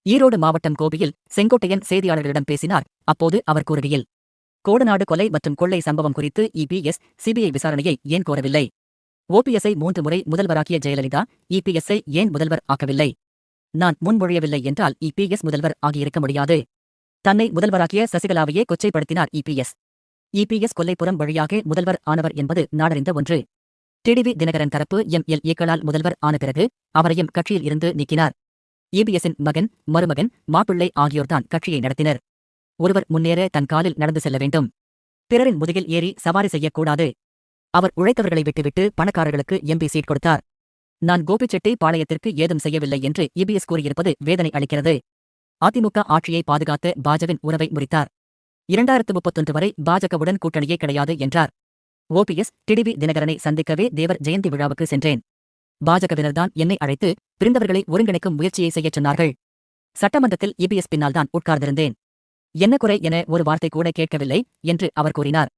ஈரோடு மாவட்டம் கோபியில் செங்கோட்டையன் செய்தியாளர்களிடம் பேசினார். அப்போது அவர் கூறுகையில், கோடநாடு கொலை மற்றும் கொள்ளை சம்பவம் குறித்து இபிஎஸ் சிபிஐ விசாரணையை ஏன் கோரவில்லை? ஓபிஎஸ்ஐ 3 முறை முதல்வராக்கிய ஜெயலலிதா இபிஎஸ்ஐ ஏன் முதல்வர் ஆக்கவில்லை? நான் முன்மொழியவில்லை என்றால் இபிஎஸ் முதல்வர் ஆகியிருக்க முடியாது. தன்னை முதல்வராக்கிய சசிகலாவையே கொச்சைப்படுத்தினார் இபிஎஸ். இபிஎஸ் கொல்லைப்புறம் வழியாக முதல்வர் ஆனவர் என்பது நாடறிந்த ஒன்று. டிடிவி தினகரன் தரப்பு எம்எல்ஏக்களால் முதல்வர் ஆன பிறகு அவரையும் கட்சியில் இருந்து நீக்கினார். இபிஎஸ்ஸின் மகன், மருமகன், மாப்பிள்ளை ஆகியோர்தான் கட்சியை நடத்தினர். ஒருவர் முன்னேற தன் காலில் நடந்து செல்ல வேண்டும். பிறரின் முதுகில் ஏறி சவாரி செய்யக்கூடாது. அவர் உழைத்தவர்களை விட்டுவிட்டு பணக்காரர்களுக்கு எம்பி சீட் கொடுத்தார். நான் கோபிச்செட்டி பாளையத்திற்கு ஏதும் செய்யவில்லை என்று இபிஎஸ் கூறியிருப்பது வேதனை அளிக்கிறது. அதிமுக ஆட்சியை பாதுகாத்த பாஜவின் உறவை முறித்தார். 2031 வரை பாஜகவுடன் கூட்டணியே கிடையாது என்றார். ஓபிஎஸ் டிடிவி தினகரனை சந்திக்கவே தேவர் ஜெயந்தி விழாவுக்கு சென்றேன். பாஜகவினர்தான் என்னை அழைத்து பிரிந்தவர்களை ஒருங்கிணைக்கும் முயற்சியை செய்யச் சொன்னார்கள். சட்டமன்றத்தில் இபிஎஸ் பின்னால்தான் உட்கார்ந்திருந்தேன். என்ன குறை என ஒரு வார்த்தை கூட கேட்கவில்லை என்று அவர் கூறினார்.